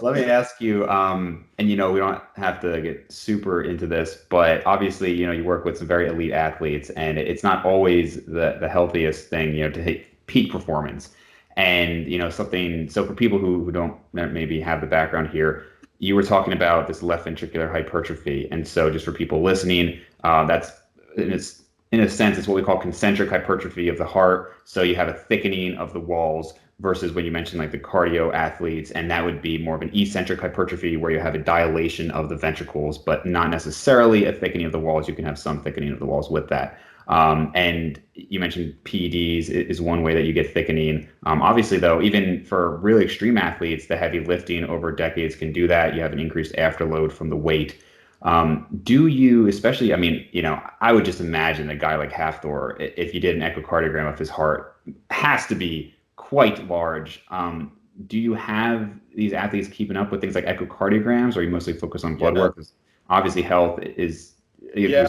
let me ask you, and we don't have to get super into this, but obviously, you work with some very elite athletes, and it's not always the healthiest thing, to hit peak performance. And something. So for people who don't maybe have the background here, you were talking about this left ventricular hypertrophy, and so just for people listening, that's it's in a sense, it's what we call concentric hypertrophy of the heart. So you have a thickening of the walls versus when you mentioned like the cardio athletes, and that would be more of an eccentric hypertrophy where you have a dilation of the ventricles, but not necessarily a thickening of the walls. You can have some thickening of the walls with that. And you mentioned PEDs is one way that you get thickening. Obviously, though, even for really extreme athletes, the heavy lifting over decades can do that. You have an increased afterload from the weight. Do you, especially, I mean, I would just imagine a guy like Hafthor, if you did an echocardiogram of his heart, has to be quite large. Do you have these athletes keeping up with things like echocardiograms, or are you mostly focused on blood work? 'Cause obviously, health is. Yeah.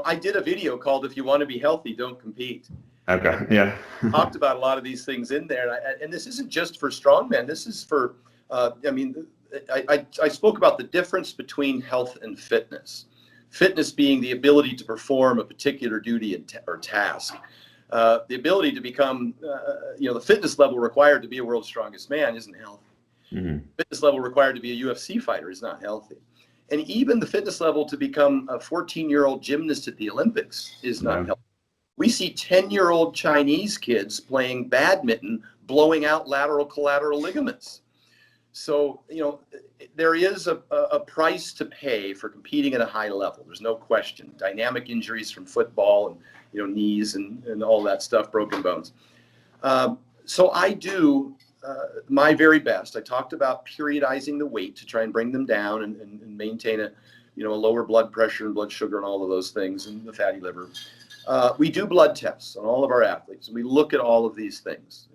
I did a video called "If You Want to Be Healthy, Don't Compete." Okay. Yeah. Talked about a lot of these things in there, and this isn't just for strongmen. This is for, I spoke about the difference between health and fitness. Fitness being the ability to perform a particular duty or task. The ability to become, the fitness level required to be a world's strongest man isn't healthy. Mm-hmm. Fitness level required to be a UFC fighter is not healthy. And even the fitness level to become a 14-year-old gymnast at the Olympics is not healthy. We see 10-year-old Chinese kids playing badminton, blowing out lateral collateral ligaments. So, there is a price to pay for competing at a high level. There's no question. Dynamic injuries from football and, knees and all that stuff, broken bones. So I do my very best. I talked about periodizing the weight to try and bring them down and maintain a lower blood pressure and blood sugar and all of those things and the fatty liver. We do blood tests on all of our athletes. We look at all of these things.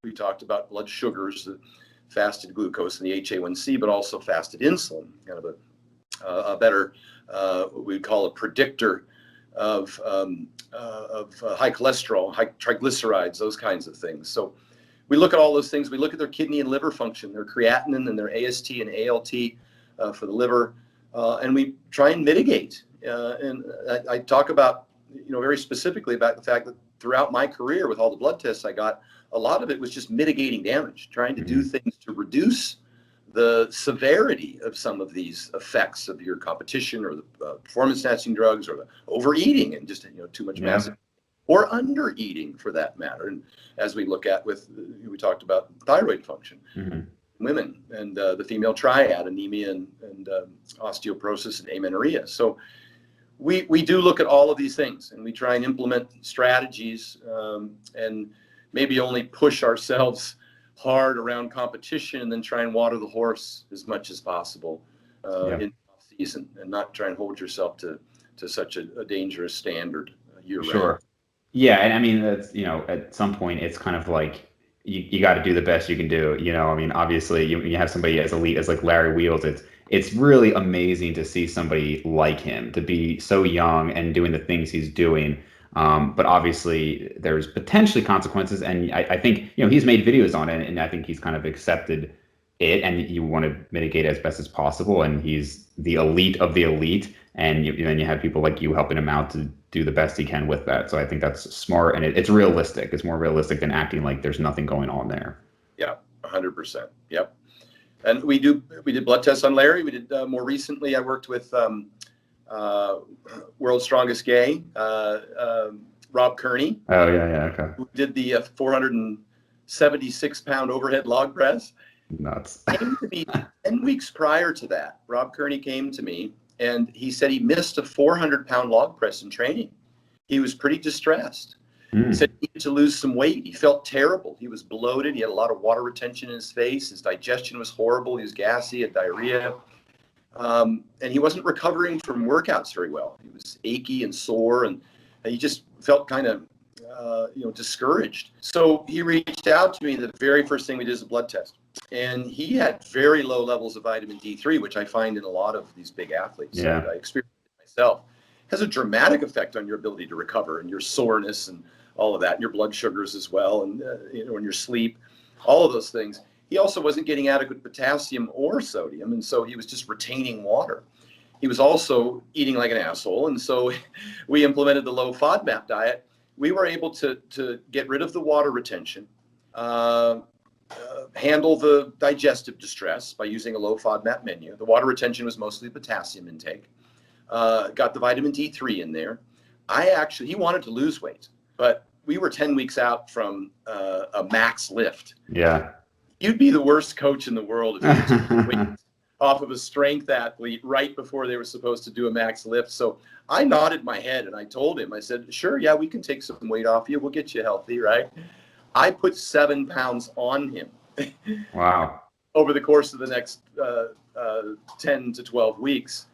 We talked about blood sugars, the fasted glucose and the HA1C, but also fasted insulin, kind of a better, what we call a predictor of high cholesterol, high triglycerides, those kinds of things. So we look at all those things. We look at their kidney and liver function, their creatinine and their AST and ALT for the liver, and we try and mitigate. And I talk about, very specifically about the fact that throughout my career with all the blood tests I got, a lot of it was just mitigating damage, trying to do things to reduce the severity of some of these effects of your competition or the performance enhancing drugs or the overeating and just too much massive or under eating for that matter. And as we look at we talked about thyroid function, women and the female triad, anemia and osteoporosis and amenorrhea. So we do look at all of these things and we try and implement strategies and maybe only push ourselves hard around competition and then try and water the horse as much as possible in off season and not try and hold yourself to such a dangerous standard year round. Sure. Yeah, and I mean that's at some point it's kind of like you got to do the best you can do. I mean obviously you have somebody as elite as like Larry Wheels. It's really amazing to see somebody like him to be so young and doing the things he's doing. But obviously there's potentially consequences, and I think he's made videos on it, and I think he's kind of accepted it, and you want to mitigate it as best as possible. And he's the elite of the elite, and then you have people like you helping him out to do the best he can with that. So I think that's smart, and it's realistic. It's more realistic than acting like there's nothing going on there. Yeah, 100%. Yep. And we did blood tests on Larry. We did more recently. I worked with World's Strongest Gay, Rob Kearney. Oh yeah, okay. Who did the 476-pound overhead log press. Nuts. Came to me 10 weeks prior to that. Rob Kearney came to me and he said he missed a 400-pound log press in training. He was pretty distressed. He said he needed to lose some weight. He felt terrible. He was bloated. He had a lot of water retention in his face. His digestion was horrible. He was gassy, had diarrhea. And he wasn't recovering from workouts very well. He was achy and sore, and he just felt kind of, discouraged. So he reached out to me. The very first thing we did is a blood test. And he had very low levels of vitamin D3, which I find in a lot of these big athletes. Yeah. And I experienced it myself. It has a dramatic effect on your ability to recover and your soreness and all of that, and your blood sugars as well, and and your sleep, all of those things. he also wasn't getting adequate potassium or sodium, and so he was just retaining water. He was also eating like an asshole, and so we implemented the low FODMAP diet. We were able to get rid of the water retention, handle the digestive distress by using a low FODMAP menu. The water retention was mostly potassium intake. Got the vitamin D3 in there. He wanted to lose weight, but we were 10 weeks out from a max lift. Yeah. You'd be the worst coach in the world if you took weight off of a strength athlete right before they were supposed to do a max lift. So I nodded my head and I told him, I said, sure, yeah, we can take some weight off you. We'll get you healthy, right? I put 7 pounds on him. Wow. Over the course of the next 10 to 12 weeks.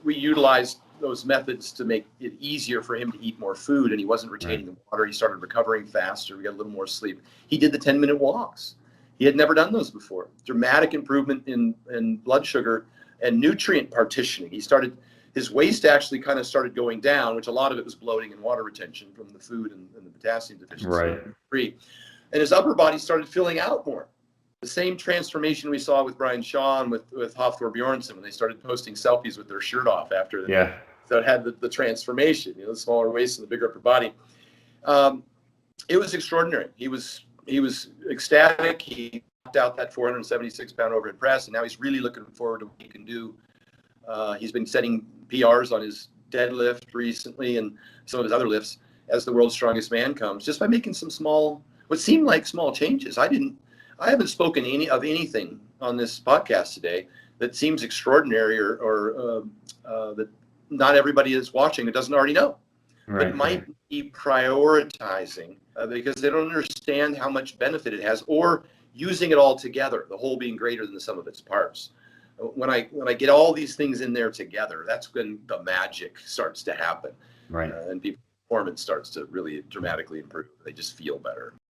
We utilized those methods to make it easier for him to eat more food, and he wasn't retaining the water. He started recovering faster. We got a little more sleep. He did the 10-minute walks. He had never done those before. Dramatic improvement in blood sugar and nutrient partitioning. His waist actually kind of started going down, which a lot of it was bloating and water retention from the food and the potassium deficiency. Right. And his upper body started filling out more. The same transformation we saw with Brian Shaw and with Hafthor Bjornsson when they started posting selfies with their shirt off after so it had the transformation, the smaller waist and the bigger upper body. It was extraordinary. He was ecstatic. He knocked out that 476-pound overhead press, and now he's really looking forward to what he can do. He's been setting PRs on his deadlift recently and some of his other lifts as the world's strongest man comes, just by making some what seemed like small changes. I haven't spoken of anything on this podcast today that seems extraordinary or that not everybody is watching that doesn't already know. Right. But might be prioritizing because they don't understand how much benefit it has, or using it all together, the whole being greater than the sum of its parts. When I get all these things in there together, that's when the magic starts to happen. Right. And people's performance starts to really dramatically improve. They just feel better.